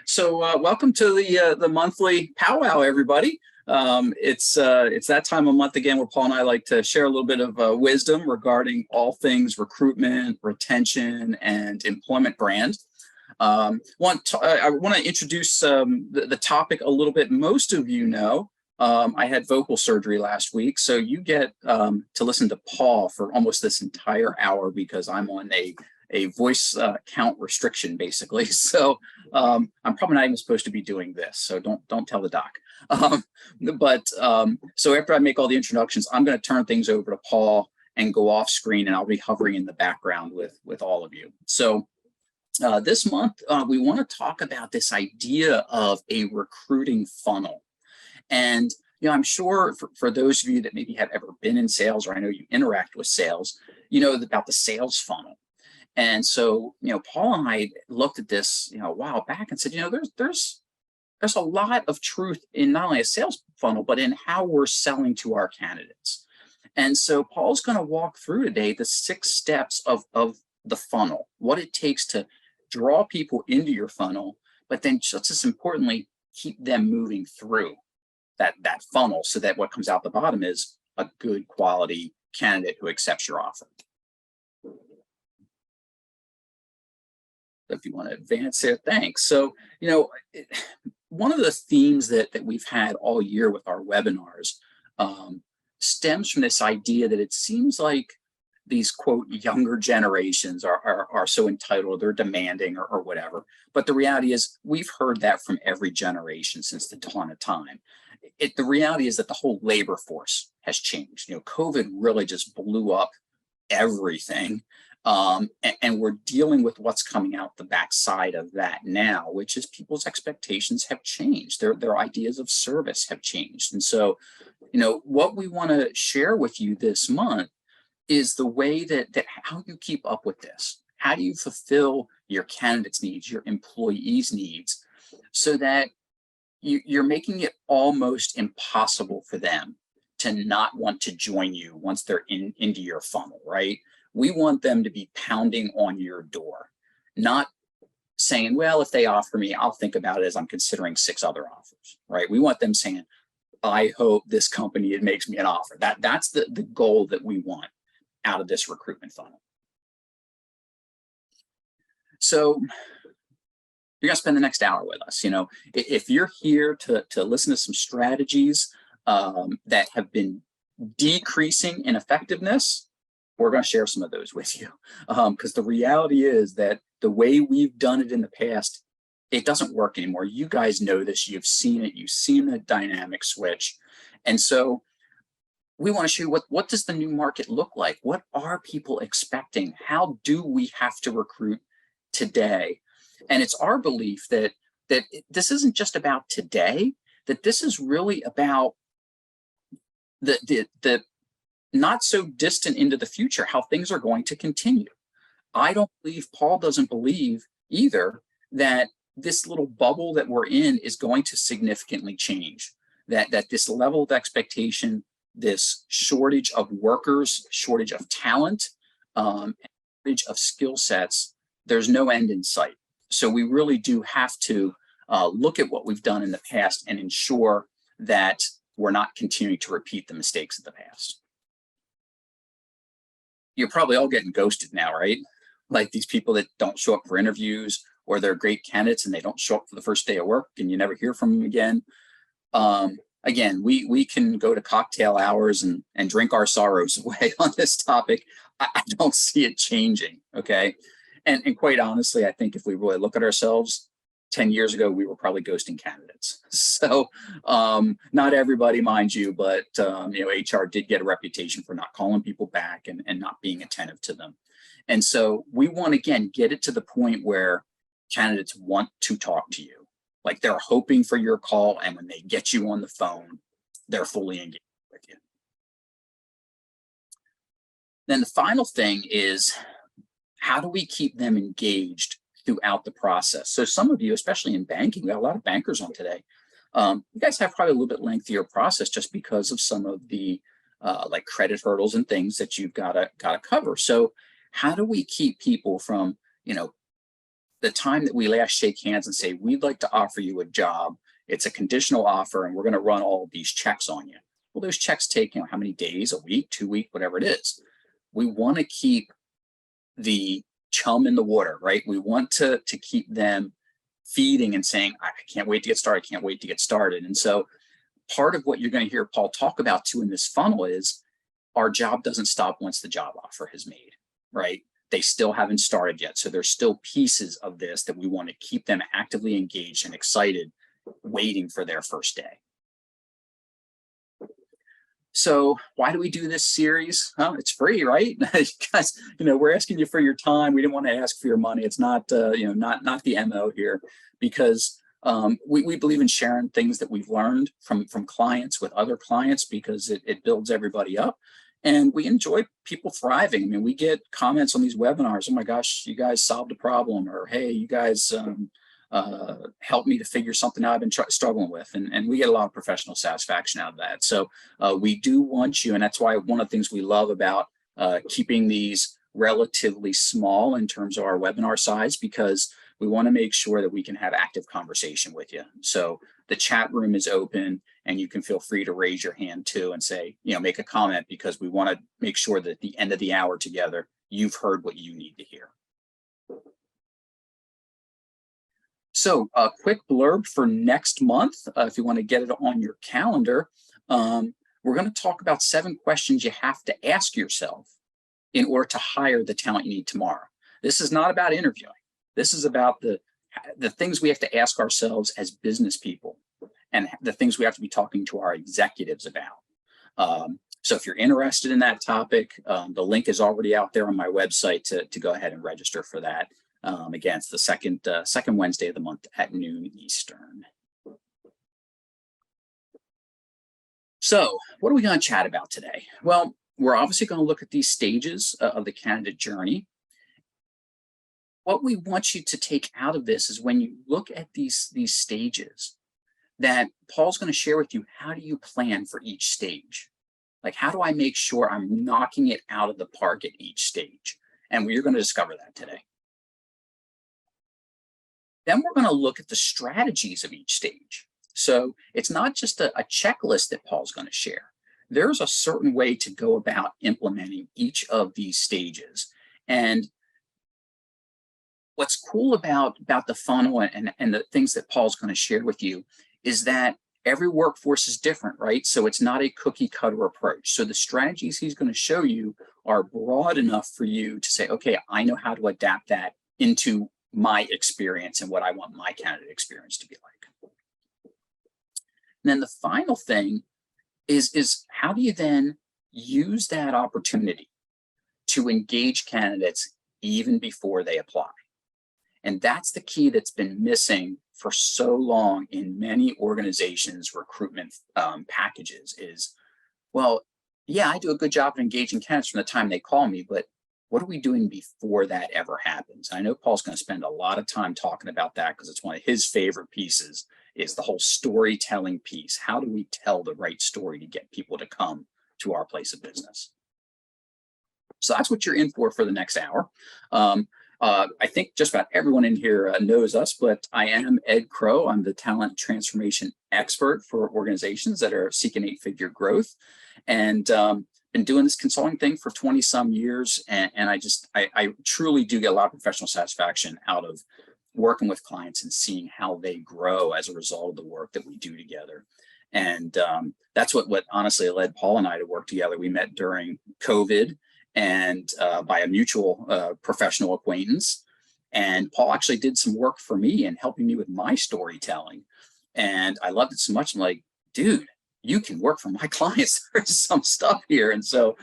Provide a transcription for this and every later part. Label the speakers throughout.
Speaker 1: So welcome to the monthly powwow, everybody. It's that time of month again where Paul and I like to share a little bit of wisdom regarding all things recruitment, retention, and employment brand. I want to introduce the topic a little bit. Most of you know I had vocal surgery last week, so you get to listen to Paul for almost this entire hour because I'm on a voice count restriction, basically. So I'm probably not even supposed to be doing this. So don't tell the doc. So after I make all the introductions, I'm going to turn things over to Paul and go off screen, and I'll be hovering in the background with all of you. So this month, we want to talk about this idea of a recruiting funnel. And I'm sure for those of you that maybe have ever been in sales, or I know you interact with sales, you know about the sales funnel. And so, Paul and I looked at this, a while back and said, there's a lot of truth in not only a sales funnel, but in how we're selling to our candidates. And so Paul's going to walk through today the 6 steps of the funnel, what it takes to draw people into your funnel, but then just as importantly, keep them moving through that funnel so that what comes out the bottom is a good quality candidate who accepts your offer. If you want to advance there, thanks. So, one of the themes that we've had all year with our webinars stems from this idea that it seems like these, quote, younger generations are so entitled, they're demanding or whatever. But the reality is we've heard that from every generation since the dawn of time. The reality is that the whole labor force has changed. COVID really just blew up everything. And we're dealing with what's coming out the backside of that now, which is people's expectations have changed. Their ideas of service have changed. And so, what we want to share with you this month is the way that how you keep up with this. How do you fulfill your candidates' needs, your employees' needs, so that you're making it almost impossible for them to not want to join you once they're into your funnel, right? We want them to be pounding on your door, not saying, well, if they offer me, I'll think about it as I'm considering 6 other offers, right? We want them saying, I hope this company, it makes me an offer. That's the goal that we want out of this recruitment funnel. So you're gonna spend the next hour with us. If you're here to listen to some strategies that have been decreasing in effectiveness, we're going to share some of those with you, because the reality is that the way we've done it in the past, it doesn't work anymore. You guys know this. You've seen it. You've seen the dynamic switch. And so we want to show you what does the new market look like? What are people expecting? How do we have to recruit today? And it's our belief that this isn't just about today, that this is really about the not so distant into the future, how things are going to continue. I don't believe, Paul doesn't believe either, that this little bubble that we're in is going to significantly change, that this level of expectation, this shortage of workers, shortage of talent, shortage of skill sets, there's no end in sight. So we really do have to look at what we've done in the past and ensure that we're not continuing to repeat the mistakes of the past. You're probably all getting ghosted now, right? Like these people that don't show up for interviews, or they're great candidates and they don't show up for the first day of work and you never hear from them again. Again, we can go to cocktail hours and drink our sorrows away on this topic. I don't see it changing, okay? And quite honestly, I think if we really look at ourselves, 10 years ago, we were probably ghosting candidates. So not everybody, mind you, but HR did get a reputation for not calling people back and not being attentive to them. And so we want to, again, get it to the point where candidates want to talk to you. Like they're hoping for your call, and when they get you on the phone, they're fully engaged with you. Then the final thing is, how do we keep them engaged throughout the process? So some of you, especially in banking, we have a lot of bankers on today. You guys have probably a little bit lengthier process just because of some of the like credit hurdles and things that you've got to cover. So how do we keep people from, the time that we last shake hands and say, we'd like to offer you a job, it's a conditional offer and we're going to run all of these checks on you. Well, those checks take, how many days, a week, 2 weeks, whatever it is. We want to keep the chum in the water, right? We want to keep them feeding and saying, I can't wait to get started, can't wait to get started. And so part of what you're going to hear Paul talk about too in this funnel is our job doesn't stop once the job offer is made, right? They still haven't started yet. So there's still pieces of this that we want to keep them actively engaged and excited, waiting for their first day. So why do we do this series? Well, it's free, right? Because we're asking you for your time. We didn't want to ask for your money. It's not not the MO here, because we believe in sharing things that we've learned from clients with other clients, because it builds everybody up. And we enjoy people thriving. I mean, we get comments on these webinars, oh my gosh, you guys solved a problem, or hey, you guys helped me to figure something out I've been struggling with. And we get a lot of professional satisfaction out of that. So we do want you, and that's why one of the things we love about keeping these relatively small in terms of our webinar size, because we want to make sure that we can have active conversation with you. So the chat room is open and you can feel free to raise your hand too and say, make a comment, because we want to make sure that at the end of the hour together, you've heard what you need to hear. So a quick blurb for next month, if you want to get it on your calendar, we're going to talk about 7 questions you have to ask yourself in order to hire the talent you need tomorrow. This is not about interviewing. This is about the things we have to ask ourselves as business people, and the things we have to be talking to our executives about. So if you're interested in that topic, the link is already out there on my website to go ahead and register for that. Again, it's the second Wednesday of the month at noon Eastern. So what are we going to chat about today? Well, we're obviously going to look at these stages of the candidate journey. What we want you to take out of this is, when you look at these stages, that Paul's going to share with you, how do you plan for each stage? Like, how do I make sure I'm knocking it out of the park at each stage? And we're going to discover that today. Then we're going to look at the strategies of each stage. So it's not just a checklist that Paul's going to share. There's a certain way to go about implementing each of these stages. And what's cool about the funnel and the things that Paul's going to share with you is that every workforce is different, right? So it's not a cookie cutter approach. So the strategies he's going to show you are broad enough for you to say, okay, I know how to adapt that into my experience and what I want my candidate experience to be like. And then the final thing is how do you then use that opportunity to engage candidates even before they apply? And that's the key that's been missing for so long in many organizations' recruitment packages is, well, yeah, I do a good job of engaging candidates from the time they call me, but what are we doing before that ever happens? I know Paul's going to spend a lot of time talking about that, because it's one of his favorite pieces, is the whole storytelling piece. How do we tell the right story to get people to come to our place of business? So that's what you're in for the next hour. I think just about everyone in here knows us, but I am Ed Crow. I'm the talent transformation expert for organizations that are seeking 8-figure growth, and been doing this consulting thing for 20 some years. And I truly do get a lot of professional satisfaction out of working with clients and seeing how they grow as a result of the work that we do together. And that's what honestly led Paul and I to work together. We met during COVID, and by a mutual professional acquaintance. And Paul actually did some work for me in helping me with my storytelling. And I loved it so much. I'm like, dude, you can work for my clients. There's some stuff here. And so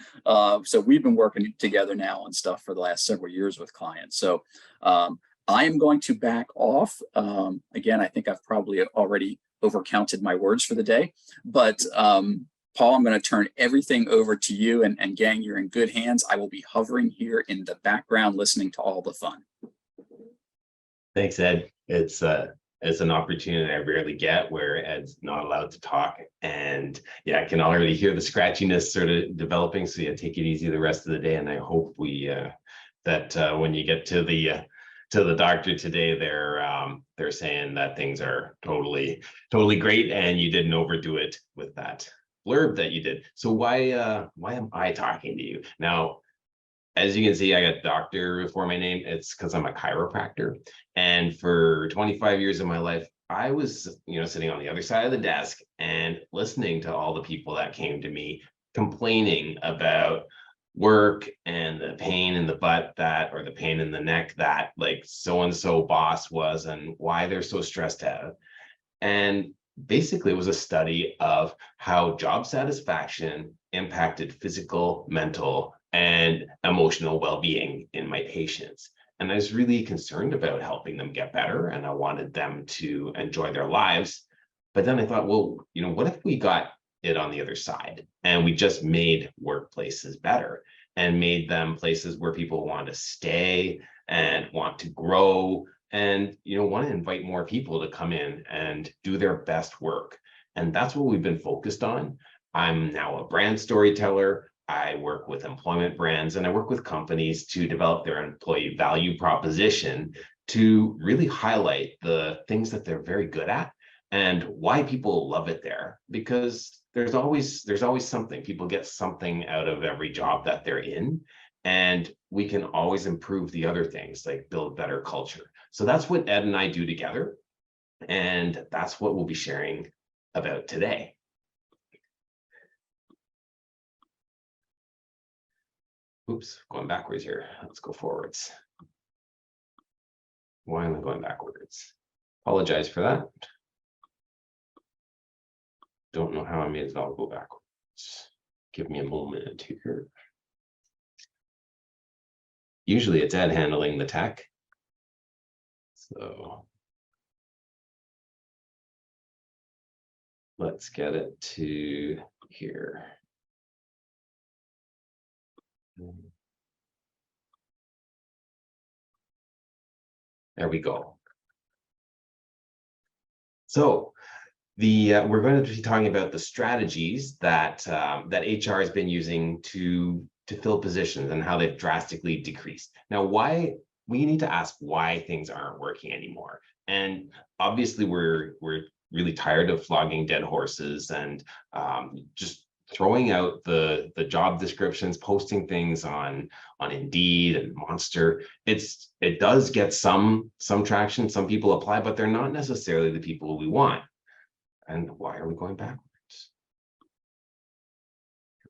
Speaker 1: we've been working together now on stuff for the last several years with clients. So I am going to back off. Again, I think I've probably already overcounted my words for the day, but Paul, I'm going to turn everything over to you, and gang, you're in good hands. I will be hovering here in the background, listening to all the fun.
Speaker 2: Thanks, Ed. It's an opportunity I rarely get, where Ed's not allowed to talk, and yeah, I can already hear the scratchiness sort of developing. So yeah, take it easy the rest of the day, and I hope that when you get to to the doctor today, they're saying that things are totally great, and you didn't overdo it with that blurb that you did. So why am I talking to you now? As you can see, I got doctor before my name. It's because I'm a chiropractor. And for 25 years of my life, I was, sitting on the other side of the desk and listening to all the people that came to me complaining about work and the pain in the butt that, or the pain in the neck that, like, so-and-so boss was, and why they're so stressed out. And basically it was a study of how job satisfaction impacted physical, mental, and emotional well-being in my patients. And I was really concerned about helping them get better, and I wanted them to enjoy their lives. But then I thought, well, what if we got it on the other side and we just made workplaces better and made them places where people want to stay and want to grow and want to invite more people to come in and do their best work. And that's what we've been focused on. I'm now a brand storyteller. I work with employment brands, and I work with companies to develop their employee value proposition to really highlight the things that they're very good at and why people love it there. Because there's always something. People get something out of every job that they're in, and we can always improve the other things, like build better culture. So that's what Ed and I do together, and that's what we'll be sharing about today. Oops, going backwards here. Let's go forwards. Why am I going backwards? Apologize for that. Don't know how I made it all go backwards. Give me a moment here. Usually it's Ed handling the tech. So let's get it to here. There we go. So we're going to be talking about the strategies that HR has been using to fill positions and how they've drastically decreased. Now, why we need to ask why things aren't working anymore. And obviously, we're really tired of flogging dead horses and just throwing out the job descriptions, posting things on Indeed and Monster. It does get some traction. Some people apply, but they're not necessarily the people we want. And why are we going backwards?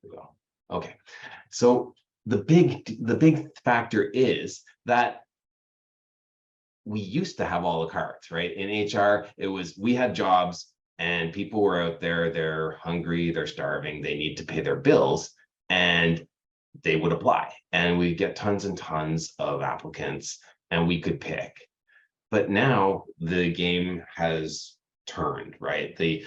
Speaker 2: Here we go. Okay, so the big factor is that we used to have all the cards, right? In HR, we had jobs and people were out there, they're hungry, they're starving, they need to pay their bills, and they would apply. And we get tons and tons of applicants, and we could pick. But now the game has turned, right? The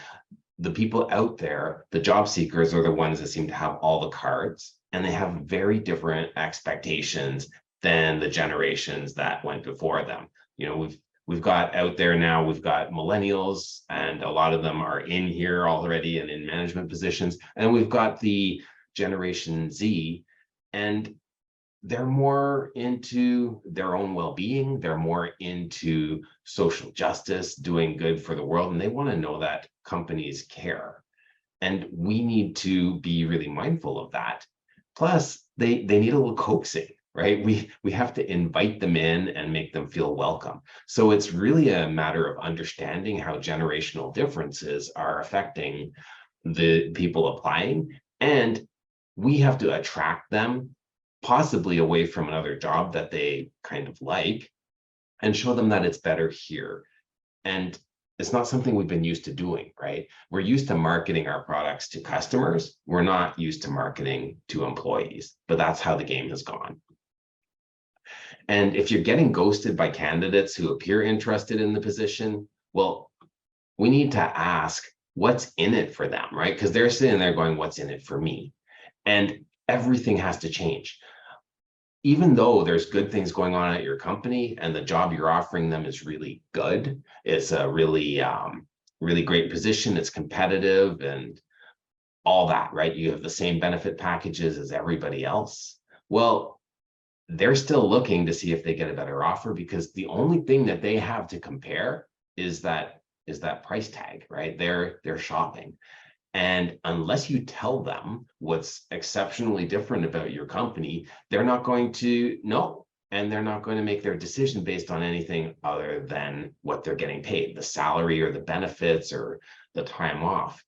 Speaker 2: people out there, the job seekers, are the ones that seem to have all the cards, and they have very different expectations than the generations that went before them. We've got out there now, we've got millennials, and a lot of them are in here already and in management positions. And we've got the Generation Z, and they're more into their own well-being. They're more into social justice, doing good for the world, and they want to know that companies care. And we need to be really mindful of that. Plus, they need a little coaxing, right? We have to invite them in and make them feel welcome. So it's really a matter of understanding how generational differences are affecting the people applying, and we have to attract them possibly away from another job that they kind of like, and show them that it's better here. And it's not something we've been used to doing, right? We're used to marketing our products to customers. We're not used to marketing to employees, but that's how the game has gone. And if you're getting ghosted by candidates who appear interested in the position, well, we need to ask what's in it for them, right? Because they're sitting there going, what's in it for me? And everything has to change. Even though there's good things going on at your company and the job you're offering them is really good, it's a really great position, it's competitive and all that, right? You have the same benefit packages as everybody else. Well, they're still looking to see if they get a better offer, because the only thing that they have to compare is that price tag, right? They're shopping. And unless you tell them what's exceptionally different about your company, they're not going to know. And they're not going to make their decision based on anything other than what they're getting paid, the salary or the benefits or the time off.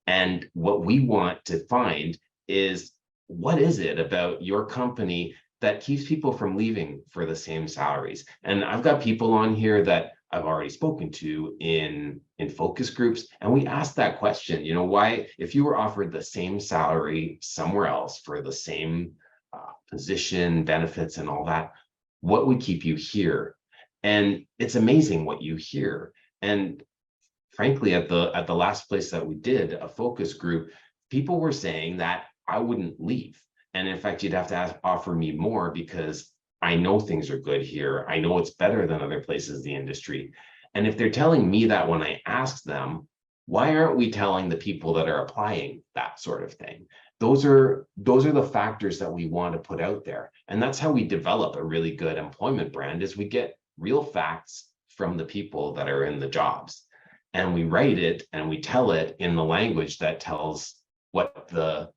Speaker 2: And what we want to find is, what is it about your company that keeps people from leaving for the same salaries? And I've got people on here that I've already spoken to in focus groups, and we asked that question, why, if you were offered the same salary somewhere else for the same position, benefits, and all that, what would keep you here? And it's amazing what you hear. And frankly, at the last place that we did a focus group, people were saying that I wouldn't leave. And in fact, you'd have to offer me more, because I know things are good here. I know it's better than other places in the industry. And if they're telling me that when I ask them, why aren't we telling the people that are applying that sort of thing? Those are the factors that we want to put out there. And that's how we develop a really good employment brand, is we get real facts from the people that are in the jobs. And we write it and we tell it in the language that tells what the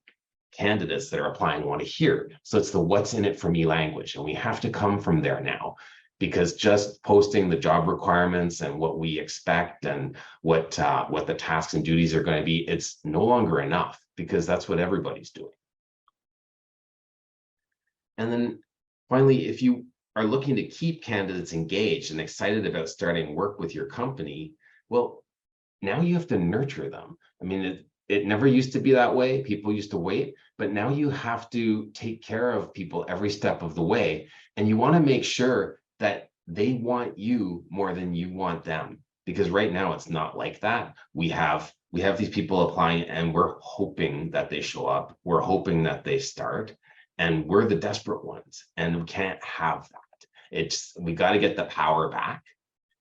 Speaker 2: candidates that are applying want to hear. So it's the what's in it for me language. And we have to come from there now, because just posting the job requirements and what we expect and what the tasks and duties are going to be, it's no longer enough, because that's what everybody's doing. And then finally, if you are looking to keep candidates engaged and excited about starting work with your company, well, now you have to nurture them. I mean, it never used to be that way. People used to wait, but now you have to take care of people every step of the way. And you want to make sure that they want you more than you want them, because right now it's not like that. We have these people applying, and we're hoping that they show up. We're hoping that they start, and we're the desperate ones, and we can't have that. We got to get the power back.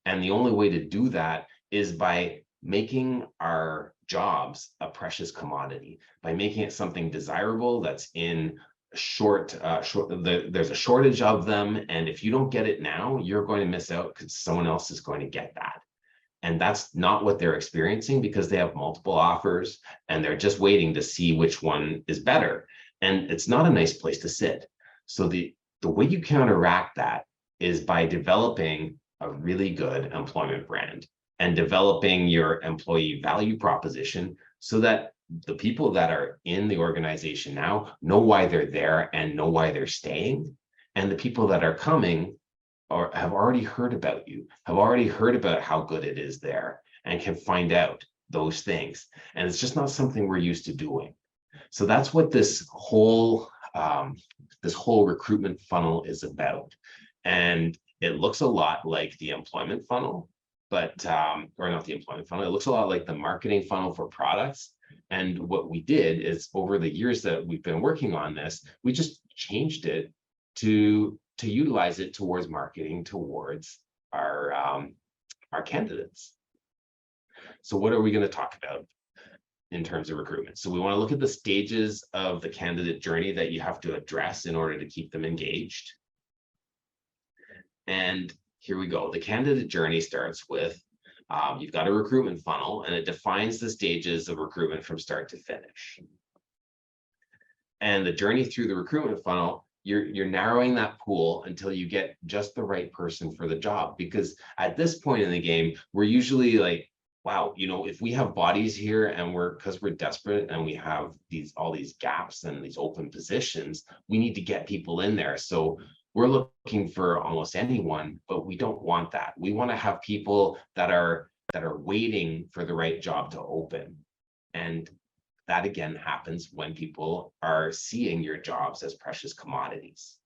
Speaker 2: And the only way to do that is by making our jobs a precious commodity, by making it something desirable that's in there's a shortage of them. And if you don't get it now, you're going to miss out, because someone else is going to get that. And that's not what they're experiencing, because they have multiple offers and they're just waiting to see which one is better. And it's not a nice place to sit. So the way you counteract that is by developing a really good employment brand and developing your employee value proposition, so that the people that are in the organization now know why they're there and know why they're staying. And the people that are coming or have already heard about you, have already heard about how good it is there, and can find out those things. And it's just not something we're used to doing. So that's what this whole recruitment funnel is about. And it looks a lot like the employment funnel, but or not the employment funnel. It looks a lot like the marketing funnel for products. And what we did is, over the years that we've been working on this, we just changed it to utilize it towards marketing towards our candidates. So what are we going to talk about in terms of recruitment? So we want to look at the stages of the candidate journey that you have to address in order to keep them engaged. And here we go. The candidate journey starts with, you've got a recruitment funnel, and it defines the stages of recruitment from start to finish. And the journey through the recruitment funnel, you're narrowing that pool until you get just the right person for the job. Because at this point in the game, we're usually like, wow, if we have bodies here and because we're desperate and we have all these gaps and these open positions, we need to get people in there. So we're looking for almost anyone, but we don't want that. We want to have people that are waiting for the right job to open. And that again happens when people are seeing your jobs as precious commodities.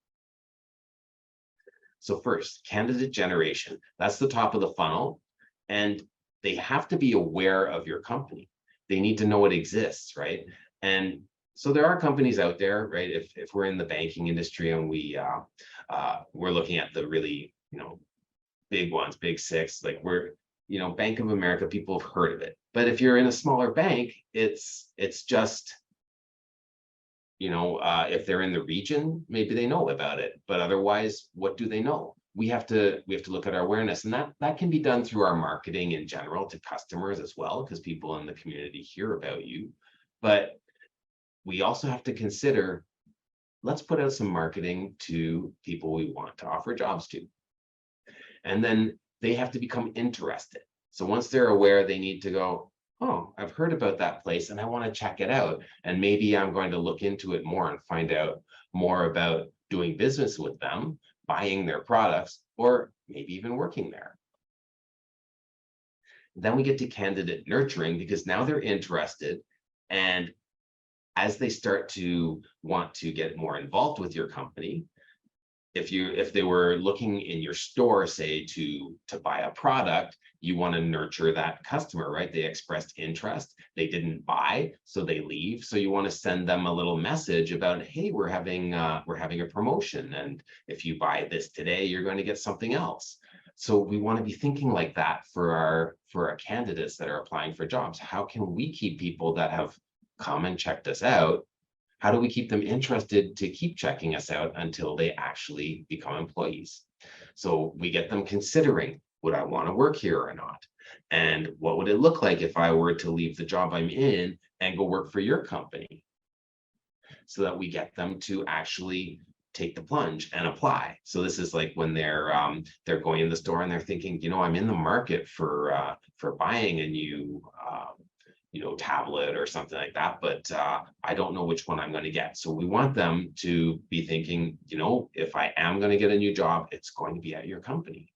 Speaker 2: So first, candidate generation. That's the top of the funnel. And they have to be aware of your company. They need to know it exists, right? And so there are companies out there, right? If we're in the banking industry and we're looking at the really, big ones, big six, like Bank of America, people have heard of it. But if you're in a smaller bank, it's just if they're in the region, maybe they know about it, but otherwise, what do they know? We have to look at our awareness, and that can be done through our marketing in general to customers as well, because people in the community hear about you. But we also have to consider, let's put out some marketing to people we want to offer jobs to. And then they have to become interested. So once they're aware, they need to go, oh, I've heard about that place and I want to check it out. And maybe I'm going to look into it more and find out more about doing business with them, buying their products, or maybe even working there. Then we get to candidate nurturing, because now they're interested. And as they start to want to get more involved with your company, if they were looking in your store, say to buy a product, you want to nurture that customer, right? They expressed interest, they didn't buy, so they leave. So you want to send them a little message about, hey, we're having a promotion, and if you buy this today, you're going to get something else. So we want to be thinking like that for our candidates that are applying for jobs. How can we keep people that have come and checked us out? How do we keep them interested to keep checking us out until they actually become employees? So we get them considering, would I want to work here or not? And what would it look like if I were to leave the job I'm in and go work for your company? So that we get them to actually take the plunge and apply. So this is like when they're going in the store and they're thinking, I'm in the market for buying a new tablet or something like that, but I don't know which one I'm going to get. So we want them to be thinking, if I am going to get a new job, it's going to be at your company.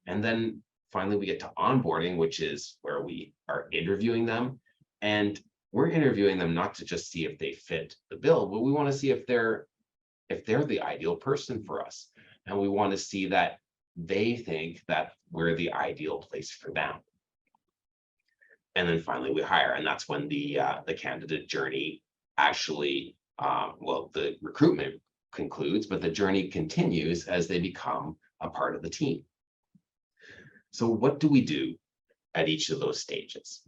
Speaker 2: And then finally we get to onboarding, which is where we are interviewing them. And we're interviewing them not to just see if they fit the bill, but we want to see if they're the ideal person for us. And we want to see that they think that we're the ideal place for them. And then finally we hire, and that's when the candidate journey actually, the recruitment concludes, but the journey continues as they become a part of the team. So what do we do at each of those stages?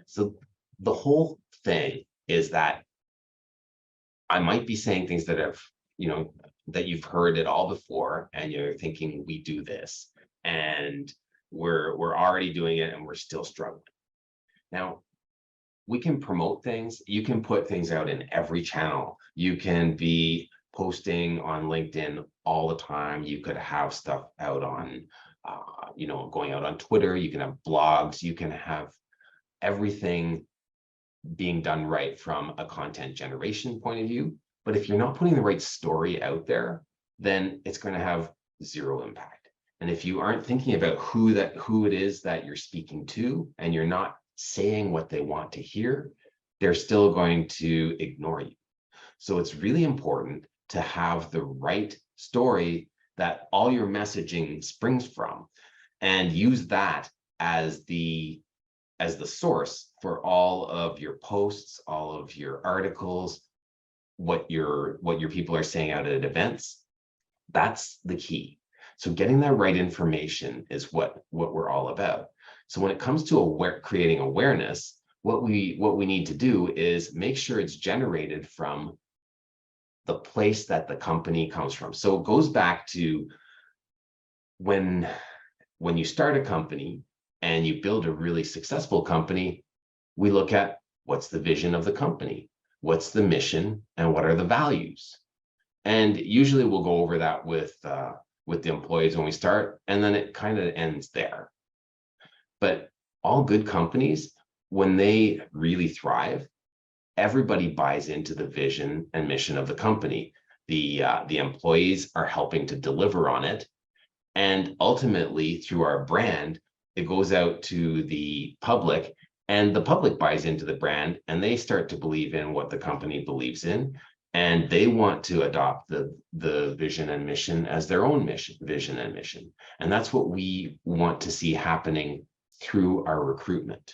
Speaker 2: So the whole thing is that I might be saying things that that you've heard it all before, and you're thinking we do this, and we're already doing it and we're still struggling. Now, we can promote things. You can put things out in every channel. You can be posting on LinkedIn all the time. You could have stuff out on, going out on Twitter. You can have blogs. You can have everything being done right from a content generation point of view. But if you're not putting the right story out there, then it's going to have zero impact. And if you aren't thinking about who it is that you're speaking to, and you're not saying what they want to hear, they're still going to ignore you. So it's really important to have the right story that all your messaging springs from, and use that as the source for all of your posts, all of your articles, what your people are saying out at events. That's the key. So getting that right information is what we're all about. So when it comes to creating awareness, what we need to do is make sure it's generated from the place that the company comes from. So it goes back to when you start a company and you build a really successful company, we look at what's the vision of the company, what's the mission, and what are the values. And usually we'll go over that with the employees when we start, and then it kind of ends there. But all good companies, when they really thrive, everybody buys into the vision and mission of the company. The employees are helping to deliver on it. And ultimately, through our brand, it goes out to the public, and the public buys into the brand, and they start to believe in what the company believes in. And they want to adopt the vision and mission as their own vision and mission. And that's what we want to see happening through our recruitment.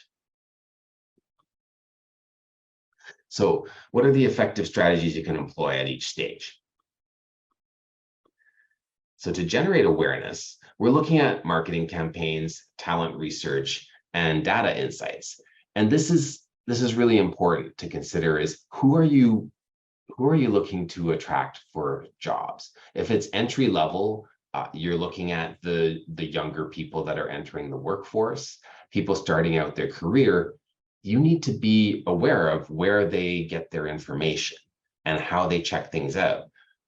Speaker 2: So what are the effective strategies you can employ at each stage? So to generate awareness, we're looking at marketing campaigns, talent research, and data insights. And this is really important to consider, is who are you who are you looking to attract for jobs? If it's entry level, you're looking at the younger people that are entering the workforce, people starting out their career. You need to be aware of where they get their information and how they check things out.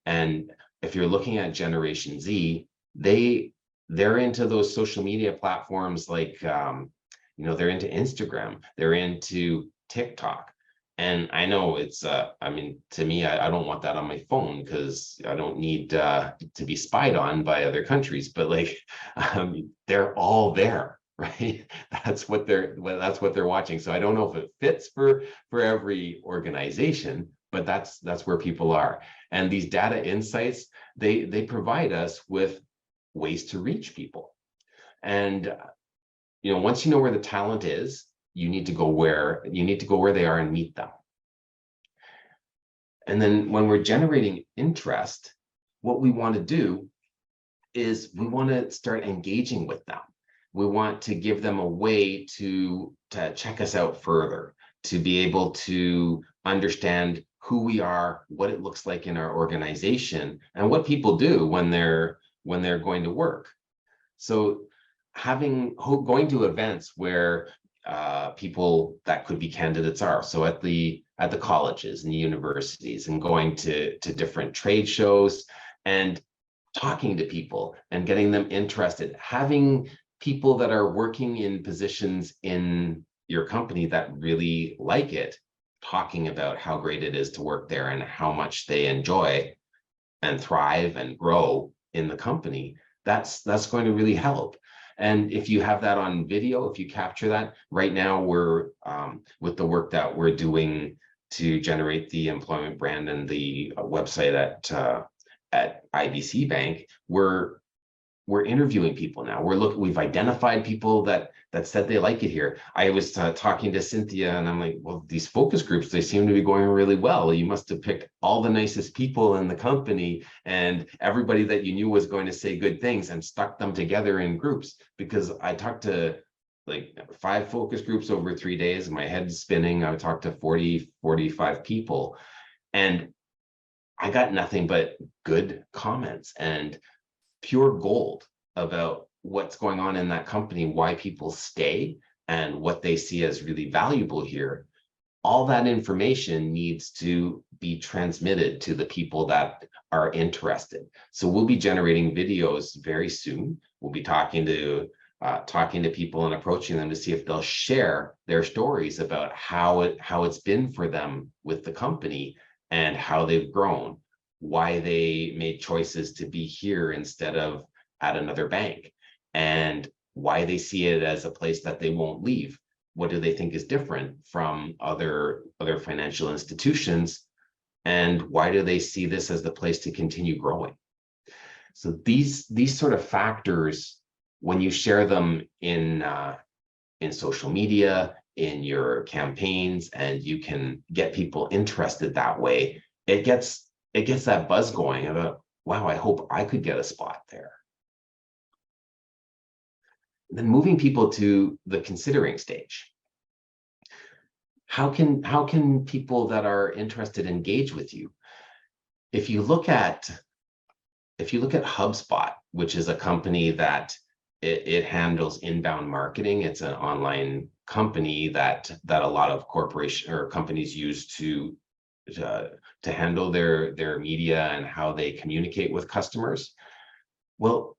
Speaker 2: And if you're looking at Generation Z, they're into those social media platforms like they're into Instagram, they're into TikTok. And I know it's, I mean, to me, I don't want that on my phone because I don't need to be spied on by other countries, but like, they're all there, right? That's what they're watching. So I don't know if it fits for every organization, but that's where people are. And these data insights, they provide us with ways to reach people. And, once you know where the talent is, you need to go where they are and meet them. And then when we're generating interest, what we want to do is we want to start engaging with them. We want to give them a way to check us out further, to be able to understand who we are, what it looks like in our organization, and what people do when they're going to work. So going to events where people that could be candidates are. So at the colleges and the universities, and going to different trade shows and talking to people and getting them interested, having people that are working in positions in your company that really like it, talking about how great it is to work there and how much they enjoy and thrive and grow in the company. That's going to really help. And if you have that on video, if you capture that, right now we're with the work that we're doing to generate the employment brand and the website at IBC Bank, we're interviewing people now. We've identified people that said they like it here. I was talking to Cynthia and I'm like, well, these focus groups, they seem to be going really well. You must have picked all the nicest people in the company and everybody that you knew was going to say good things and stuck them together in groups, because I talked to like 5 focus groups over 3 days. My head's spinning. I talked to 45 people and I got nothing but good comments and pure gold about what's going on in that company, why people stay, and what they see as really valuable here. All that information needs to be transmitted to the people that are interested. So we'll be generating videos very soon. We'll be talking to people and approaching them to see if they'll share their stories about how it's been for them with the company and how they've grown, why they made choices to be here instead of at another bank, and why they see it as a place that they won't leave. What do they think is different from other financial institutions, and why do they see this as the place to continue growing? So these sort of factors, when you share them in social media, in your campaigns, and you can get people interested that way, it gets that buzz going about, wow, I hope I could get a spot there. Then moving people to the considering stage. How can people that are interested engage with you? If you look at HubSpot, which is a company that it handles inbound marketing. It's an online company that a lot of corporations or companies use to handle their media and how they communicate with customers. Well,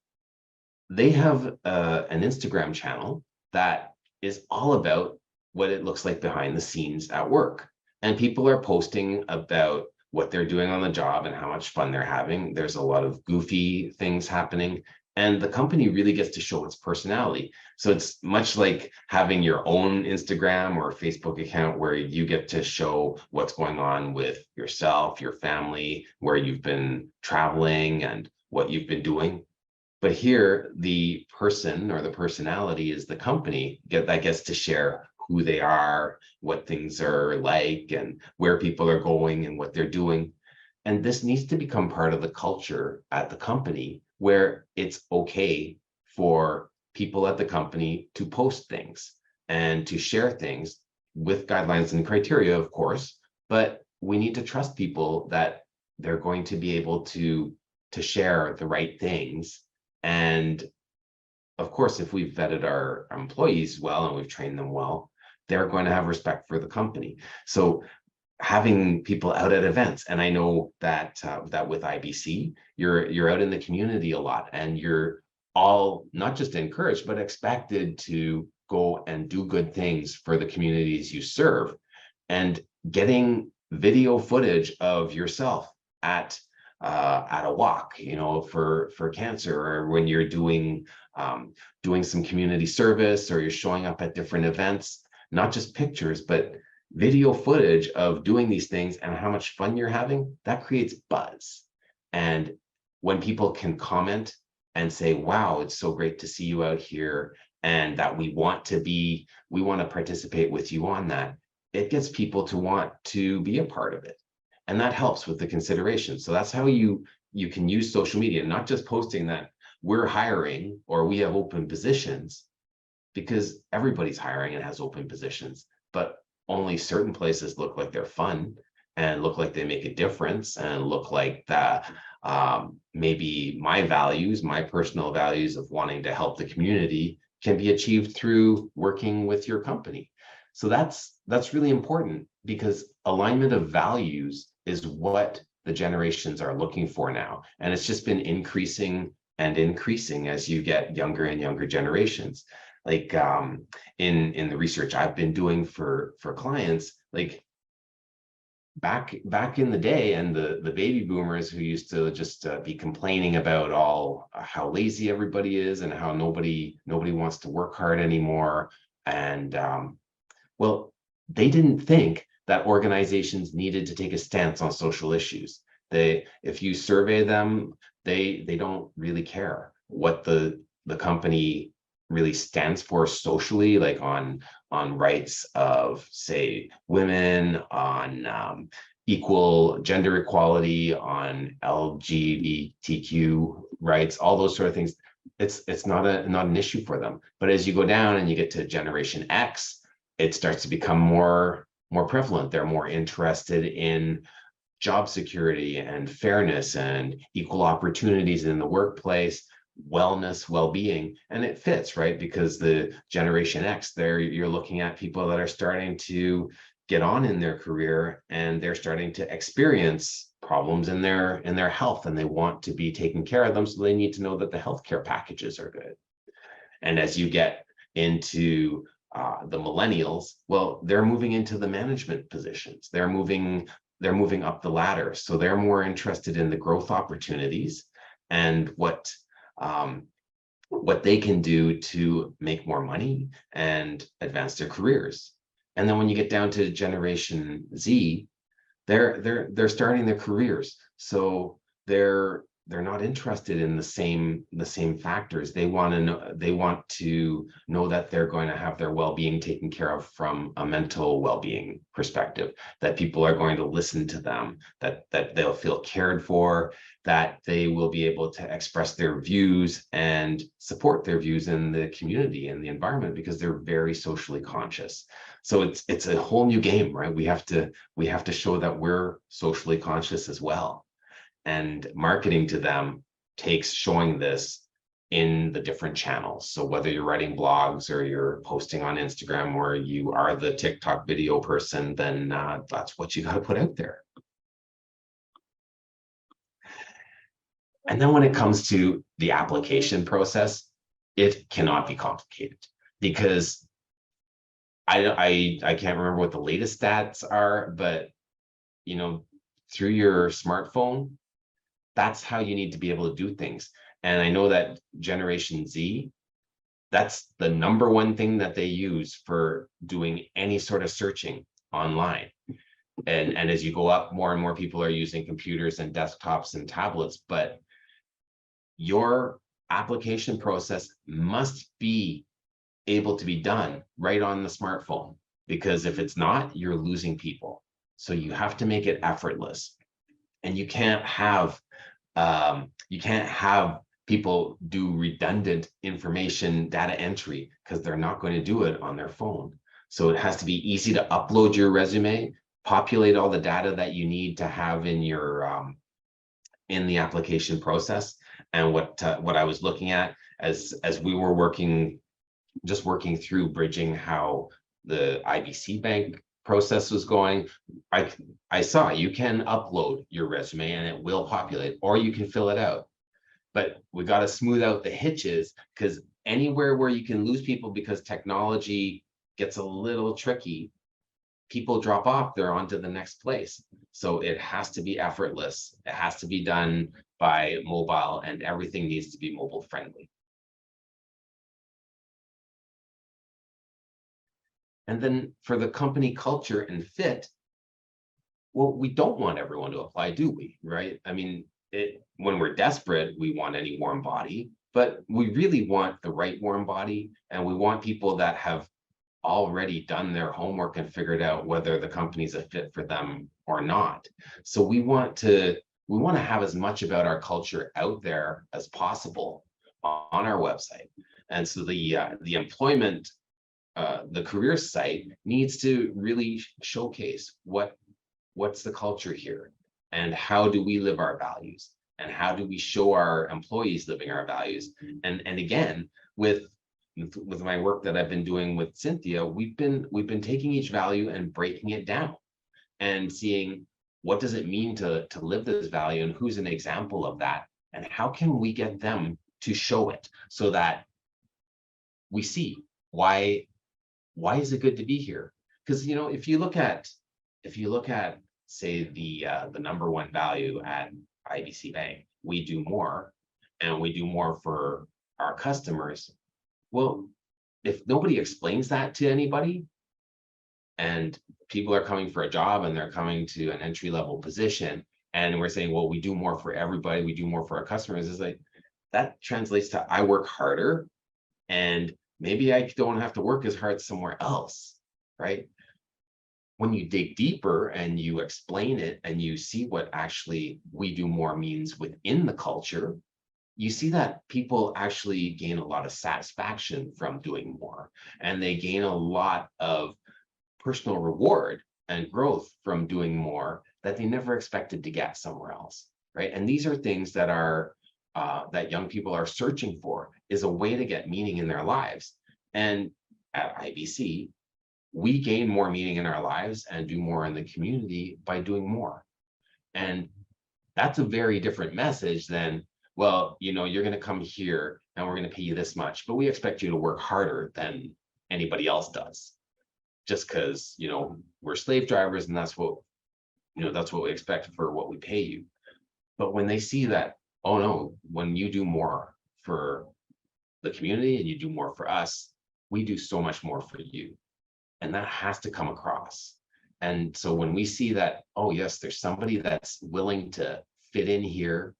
Speaker 2: they have an Instagram channel that is all about what it looks like behind the scenes at work. And people are posting about what they're doing on the job and how much fun they're having. There's a lot of goofy things happening. And the company really gets to show its personality. So it's much like having your own Instagram or Facebook account where you get to show what's going on with yourself, your family, where you've been traveling and what you've been doing. But here, the person or the personality is the company that gets to share who they are, what things are like, and where people are going and what they're doing. And this needs to become part of the culture at the company, where it's okay for people at the company to post things and to share things with guidelines and criteria, of course, but we need to trust people that they're going to be able to share the right things. And of course, if we've vetted our employees well and we've trained them well, they're going to have respect for the company. So having people out at events, and I know that that with IBC, you're out in the community a lot, and you're all not just encouraged but expected to go and do good things for the communities you serve. And getting video footage of yourself at a walk, for cancer, or when you're doing some community service, or you're showing up at different events, not just pictures, but video footage of doing these things and how much fun you're having, that creates buzz. And when people can comment and say, wow, it's so great to see you out here, and that we want to participate with you on that, it gets people to want to be a part of it. And that helps with the consideration. So that's how you can use social media, not just posting that we're hiring or we have open positions, because everybody's hiring and has open positions, but only certain places look like they're fun and look like they make a difference and look like that maybe my personal values of wanting to help the community can be achieved through working with your company. So that's really important, because alignment of values is what the generations are looking for now. And it's just been increasing and increasing as you get younger and younger generations. Like in the research I've been doing for clients, like back in the day, and the baby boomers who used to just be complaining about all how lazy everybody is and how nobody wants to work hard anymore. And well, they didn't think that organizations needed to take a stance on social issues. If you survey them, they don't really care what the company really stands for socially, like on rights of, say, women, on equal gender equality, on LGBTQ rights, all those sort of things. It's not an issue for them. But as you go down and you get to Generation X, it starts to become more prevalent. They're more interested in job security and fairness and equal opportunities in the workplace, wellness, well-being. And it fits, right? Because the Generation X, you're looking at people that are starting to get on in their career, and they're starting to experience problems in their health, and they want to be taken care of them. So they need to know that the healthcare packages are good. And as you get into the millennials, well, they're moving into the management positions. They're moving up the ladder. So they're more interested in the growth opportunities and what they can do to make more money and advance their careers. And then when you get down to Generation Z, they're starting their careers. So they're not interested in the same factors. They want to know that they're going to have their well-being taken care of from a mental well-being perspective, that people are going to listen to them, that they'll feel cared for, that they will be able to express their views and support their views in the community and the environment, because they're very socially conscious. So it's a whole new game, right? We have to show that we're socially conscious as well. And marketing to them takes showing this in the different channels. So whether you're writing blogs or you're posting on Instagram or you are the TikTok video person, then that's what you got to put out there. And then when it comes to the application process, it cannot be complicated, because I can't remember what the latest stats are, but through your smartphone, that's how you need to be able to do things. And I know that Generation Z, that's the number one thing that they use for doing any sort of searching online. And as you go up, more and more people are using computers and desktops and tablets, but your application process must be able to be done right on the smartphone, because if it's not, you're losing people. So you have to make it effortless. And you can't have people do redundant information data entry, because they're not going to do it on their phone. So it has to be easy to upload your resume, populate all the data that you need to have in your in the application process. And what I was looking at as we were working through bridging how the IBC bank process was going, I saw you can upload your resume and it will populate, or you can fill it out. But we got to smooth out the hitches, because anywhere where you can lose people because technology gets a little tricky, people drop off, they're on to the next place. So it has to be effortless. It has to be done by mobile, and everything needs to be mobile friendly. And then for the company culture and fit, well, we don't want everyone to apply, do we? Right? I mean, when we're desperate, we want any warm body, but we really want the right warm body, and we want people that have already done their homework and figured out whether the company's a fit for them or not. So we want to have as much about our culture out there as possible on our website. And so the employment, the career site needs to really showcase what's the culture here, and how do we live our values, and how do we show our employees living our values. And again, with my work that I've been doing with Cynthia, we've been taking each value and breaking it down and seeing what does it mean to live this value, and who's an example of that, and how can we get them to show it, so that we see why is it good to be here. Because if you look at say the number one value at IBC Bank, we do more, and we do more for our customers. Well, if nobody explains that to anybody, and people are coming for a job and they're coming to an entry-level position, and we're saying, well, we do more for everybody, we do more for our customers, it's like that translates to I work harder, and maybe I don't have to work as hard somewhere else, right? When you dig deeper and you explain it and you see what actually we do more means within the culture, you see that people actually gain a lot of satisfaction from doing more, and they gain a lot of personal reward and growth from doing more that they never expected to get somewhere else, right? And these are things that are that young people are searching for, is a way to get meaning in their lives. And at IBC, we gain more meaning in our lives and do more in the community by doing more. And that's a very different message than, well, you're going to come here and we're going to pay you this much, but we expect you to work harder than anybody else does, just because we're slave drivers, and that's what we expect for what we pay you. But when they see that, oh no, when you do more for the community and you do more for us, we do so much more for you. And that has to come across. And so when we see that, oh yes, there's somebody that's willing to fit in here,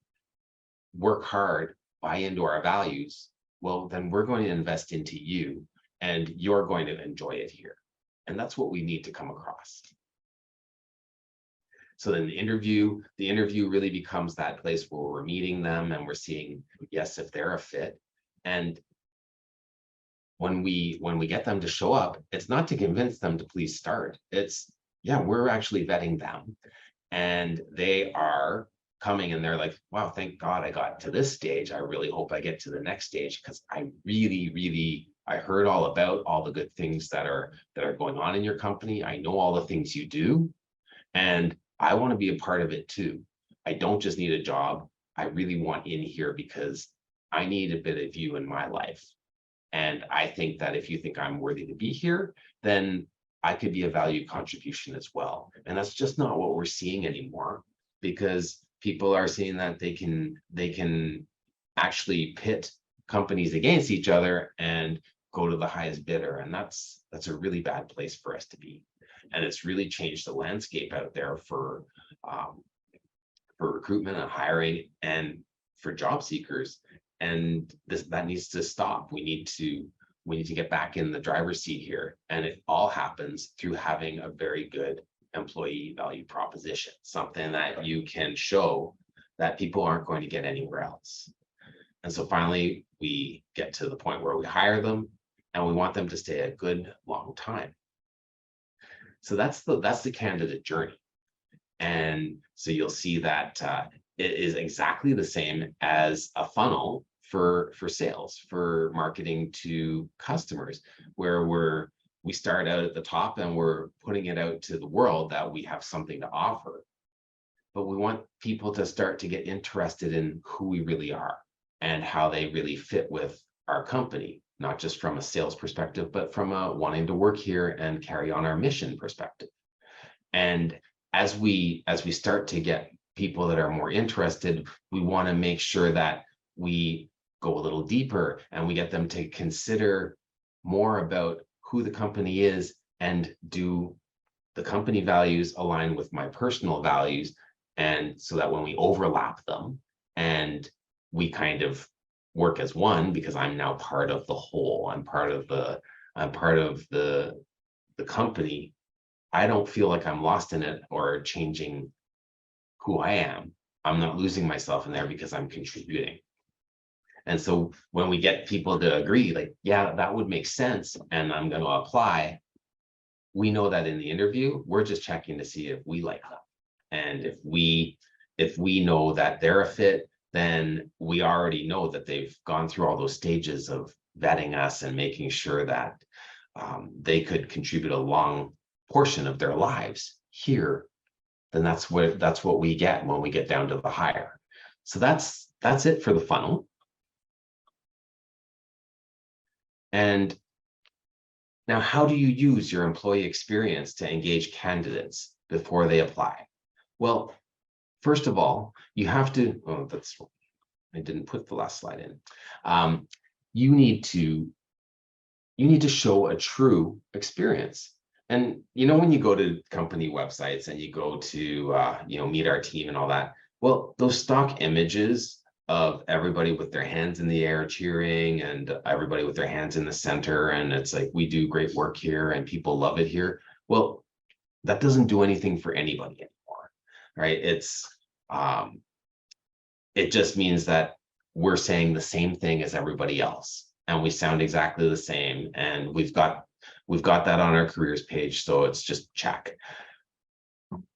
Speaker 2: work hard, buy into our values, well, then we're going to invest into you, and you're going to enjoy it here. And that's what we need to come across. So then the interview really becomes that place where we're meeting them and we're seeing, yes, if they're a fit. And when we get them to show up, it's not to convince them to please start. It's, yeah, we're actually vetting them, and they are coming and they're like, wow, thank God I got to this stage. I really hope I get to the next stage, because I really I heard all about all the good things that are going on in your company. I know all the things you do, and I want to be a part of it too. I don't just need a job. I really want in here because I need a bit of you in my life. And I think that if you think I'm worthy to be here, then I could be a value contribution as well. And that's just not what we're seeing anymore, because people are seeing that they can actually pit companies against each other and go to the highest bidder. And that's a really bad place for us to be. And it's really changed the landscape out there for recruitment and hiring and for job seekers. And that needs to stop. We need to get back in the driver's seat here. And it all happens through having a very good employee value proposition, something that you can show that people aren't going to get anywhere else. And so finally, we get to the point where we hire them and we want them to stay a good long time. So that's the candidate journey. And so you'll see that it is exactly the same as a funnel for sales, for marketing to customers, where we start out at the top and we're putting it out to the world that we have something to offer. But we want people to start to get interested in who we really are and how they really fit with our company, not just from a sales perspective, but from a wanting to work here and carry on our mission perspective. And as we start to get people that are more interested, we want to make sure that we go a little deeper and we get them to consider more about who the company is, and do the company values align with my personal values, and so that when we overlap them and we kind of work as one, because I'm now part of the whole, I'm part of the company, I don't feel like I'm lost in it or changing who I am. I'm not losing myself in there because I'm contributing. And so when we get people to agree, like, yeah, that would make sense, and I'm going to apply, we know that in the interview, we're just checking to see if we like them. And if we know that they're a fit, then we already know that they've gone through all those stages of vetting us and making sure that they could contribute a long portion of their lives here. Then that's what we get when we get down to the hire. So that's it for the funnel. And now, how do you use your employee experience to engage candidates before they apply? Well, first of all, you have to, I didn't put the last slide in. You need to show a true experience. And, when you go to company websites and you go to, meet our team and all that, well, those stock images of everybody with their hands in the air cheering and everybody with their hands in the center, and it's like, we do great work here and people love it here. Well, that doesn't do anything for anybody anymore, right? It just means that we're saying the same thing as everybody else, and we sound exactly the same, and we've got that on our careers page, so it's just check.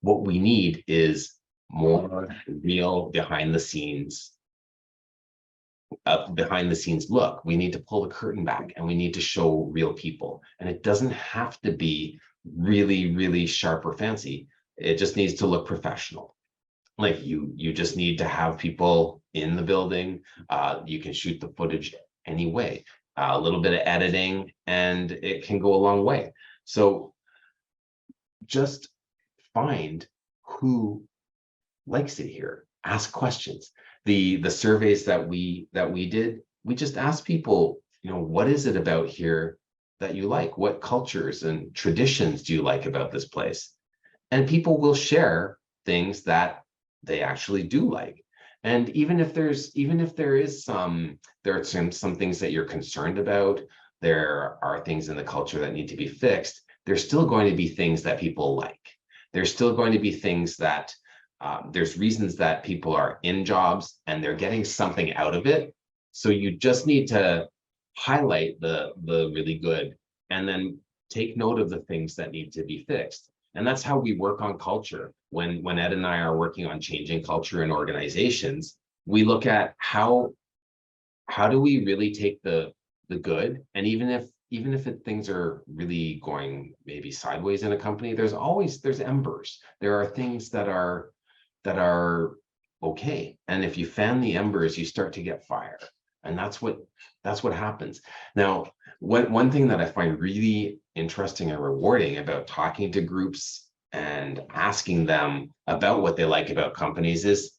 Speaker 2: What we need is more real behind the scenes look. We need to pull the curtain back and we need to show real people, and it doesn't have to be really, really sharp or fancy. It just needs to look professional. Like you just need to have people in the building. You can shoot the footage anyway, a little bit of editing, and it can go a long way. So just find who likes it here. Ask questions. The surveys that we did, we just asked people, what is it about here that you like? What cultures and traditions do you like about this place? And people will share things that they actually do like. And even if there are some things that you're concerned about, there are things in the culture that need to be fixed, there's still going to be things that people like. There's still going to be things that there's reasons that people are in jobs and they're getting something out of it. So you just need to highlight the really good, and then take note of the things that need to be fixed. And that's how we work on culture. When Ed and I are working on changing culture in organizations, we look at how do we really take the good, and even if things are really going maybe sideways in a company, there's embers. There are things that are okay, and if you fan the embers, you start to get fire, and that's what happens. Now, one thing that I find really interesting and rewarding about talking to groups and asking them about what they like about companies is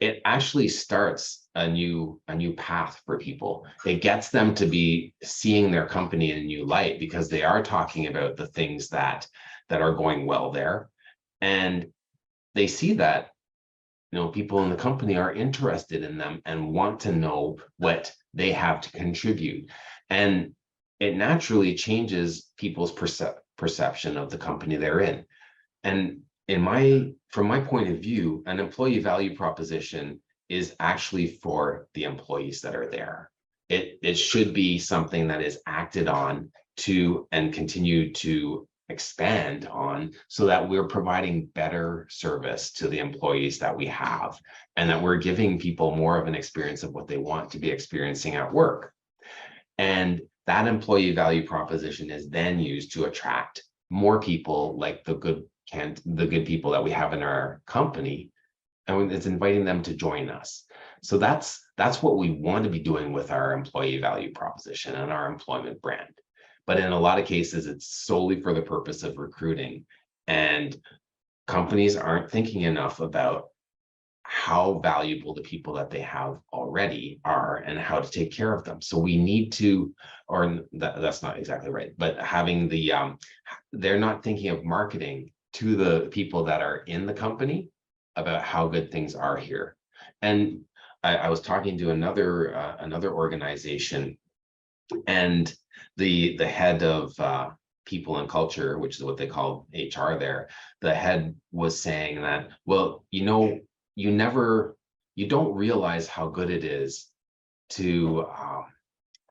Speaker 2: it actually starts a new path for people. It gets them to be seeing their company in a new light, because they are talking about the things that are going well there, and they see that people in the company are interested in them and want to know what they have to contribute. And it naturally changes people's perception of the company they're in. And from my point of view, an employee value proposition is actually for the employees that are there. It should be something that is acted on to and continue to expand on so that we're providing better service to the employees that we have, and that we're giving people more of an experience of what they want to be experiencing at work. And that employee value proposition is then used to attract more people like the good people that we have in our company, and it's inviting them to join us. So that's what we want to be doing with our employee value proposition and our employment brand. But in a lot of cases, it's solely for the purpose of recruiting, and companies aren't thinking enough about how valuable the people that they have already are and how to take care of them. So we need to, or that's not exactly right, but having the, they're not thinking of marketing to the people that are in the company about how good things are here. And I was talking to another organization, and the head of people and culture, which is what they call HR there, the head was saying that, well, you don't realize how good it is to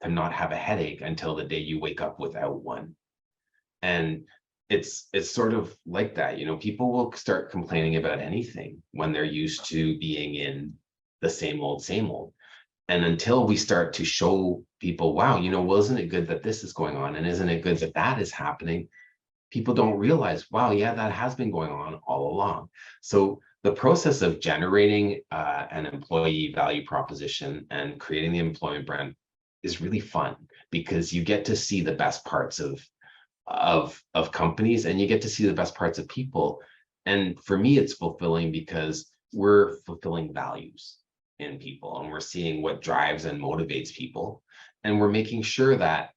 Speaker 2: not have a headache until the day you wake up without one. And it's sort of like that, people will start complaining about anything when they're used to being in the same old. And until we start to show people, wow, well, isn't it good that this is going on? And isn't it good that that is happening? People don't realize, wow, yeah, that has been going on all along. So the process of generating an employee value proposition and creating the employment brand is really fun, because you get to see the best parts of companies, and you get to see the best parts of people. And for me, it's fulfilling because we're fulfilling values in people, and we're seeing what drives and motivates people. And we're making sure that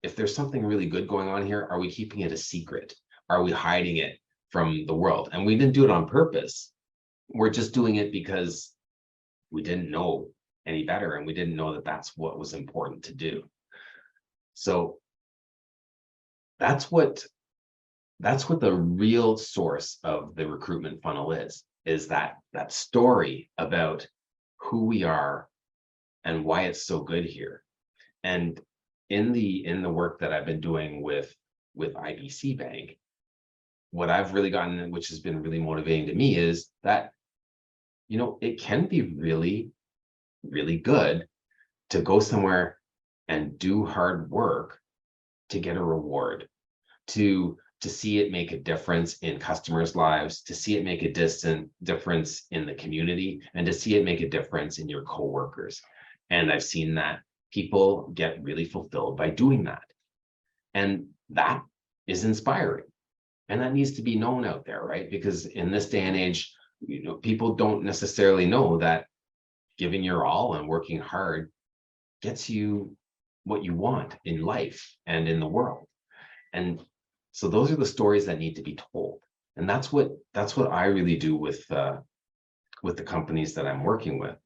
Speaker 2: if there's something really good going on here, are we keeping it a secret? Are we hiding it from the world? And we didn't do it on purpose. We're just doing it because we didn't know any better, and we didn't know that that's what was important to do. So that's what the real source of the recruitment funnel is that story about who we are and why it's so good here. And in the work that I've been doing with IBC Bank, what I've really gotten, which has been really motivating to me, is that it can be really, really good to go somewhere and do hard work to get a reward, to see it make a difference in customers' lives, to see it make a difference in the community, and to see it make a difference in your coworkers. And I've seen that people get really fulfilled by doing that. And that is inspiring. And that needs to be known out there, right? Because in this day and age, people don't necessarily know that giving your all and working hard gets you what you want in life and in the world. And so those are the stories that need to be told. And that's what I really do with the companies that I'm working with.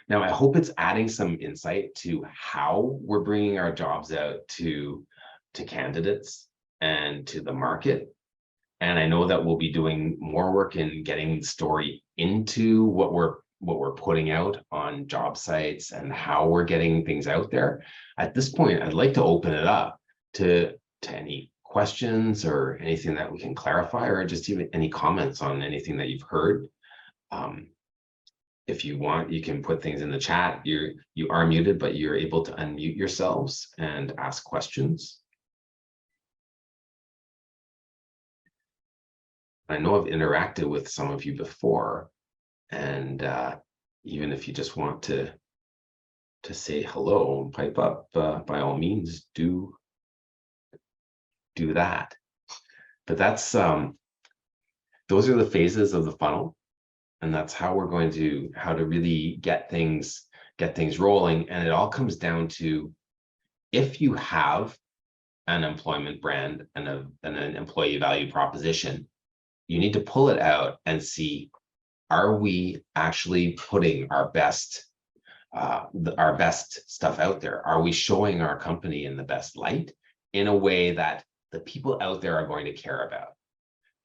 Speaker 2: Now, I hope it's adding some insight to how we're bringing our jobs out to candidates and to the market. And I know that we'll be doing more work in getting the story into what we're putting out on job sites and how we're getting things out there. At this point, I'd like to open it up to any questions or anything that we can clarify, or just even any comments on anything that you've heard. If you want, you can put things in the chat. You are muted, but you're able to unmute yourselves and ask questions. I know I've interacted with some of you before, and even if you just want to say hello and pipe up, by all means, do that. But that's those are the phases of the funnel, and that's how we're going to really get things rolling. And it all comes down to, if you have an employment brand and an employee value proposition, you need to pull it out and see, are we actually putting our best stuff out there? Are we showing our company in the best light, in a way that the people out there are going to care about?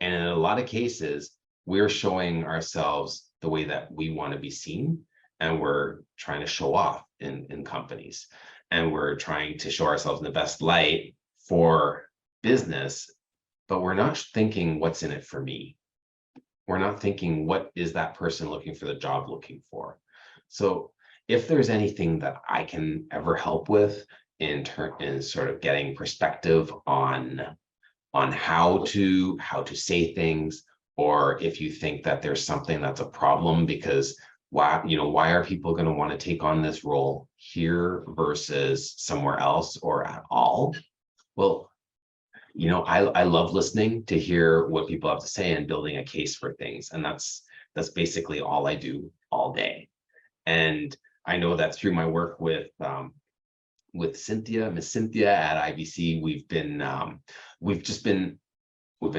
Speaker 2: And in a lot of cases, we're showing ourselves the way that we want to be seen, and we're trying to show off in companies, and we're trying to show ourselves in the best light for business, but we're not thinking what's in it for me. We're not thinking what is that person looking for the job looking for. So if there's anything that I can ever help with in sort of getting perspective on how to say things, or if you think that there's something that's a problem because why are people going to want to take on this role here versus somewhere else or at all? Well, I love listening to hear what people have to say and building a case for things. And that's basically all I do all day. And I know that through my work with Miss Cynthia at IBC, we've been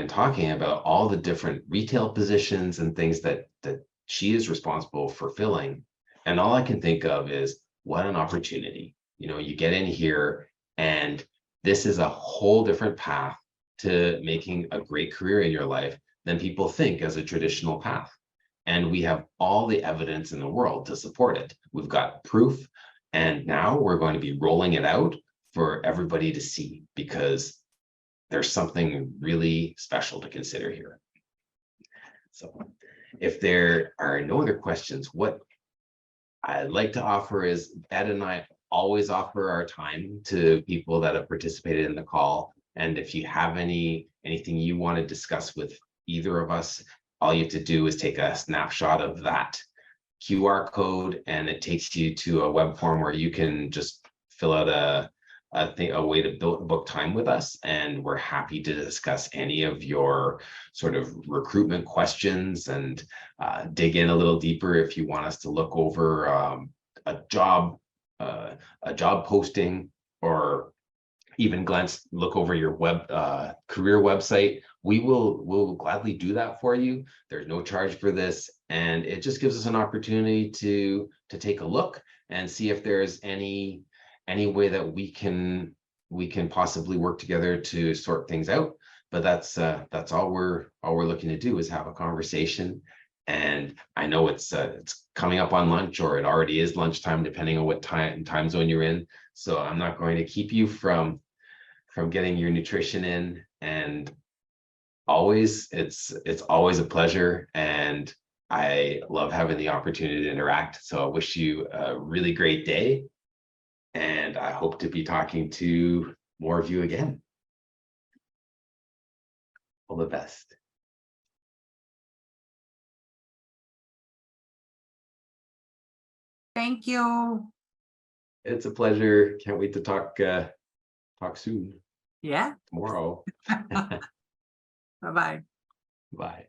Speaker 2: talking about all the different retail positions and things that she is responsible for filling. And all I can think of is what an opportunity. You get in here and this is a whole different path to making a great career in your life than people think as a traditional path. And we have all the evidence in the world to support it. We've got proof, and now we're going to be rolling it out for everybody to see, because there's something really special to consider here. So if there are no other questions, what I'd like to offer is Ed and I always offer our time to people that have participated in the call. And if you have anything you want to discuss with either of us, all you have to do is take a snapshot of that QR code, and it takes you to a web form where you can just fill out a way to book time with us, and we're happy to discuss any of your sort of recruitment questions and dig in a little deeper if you want us to look over a job posting, or even look over your career website. We'll gladly do that for you. There's no charge for this, and it just gives us an opportunity to take a look and see if there's any way that we can possibly work together to sort things out. But that's all we're looking to do, is have a conversation. And I know it's coming up on lunch, or it already is lunchtime, depending on what time zone you're in. So I'm not going to keep you from getting your nutrition in. And it's always a pleasure, and I love having the opportunity to interact. So I wish you a really great day, and I hope to be talking to more of you again. All the best.
Speaker 3: Thank you.
Speaker 2: It's a pleasure. Can't wait to talk soon.
Speaker 3: Yeah.
Speaker 2: Tomorrow.
Speaker 3: Bye-bye.
Speaker 2: Bye.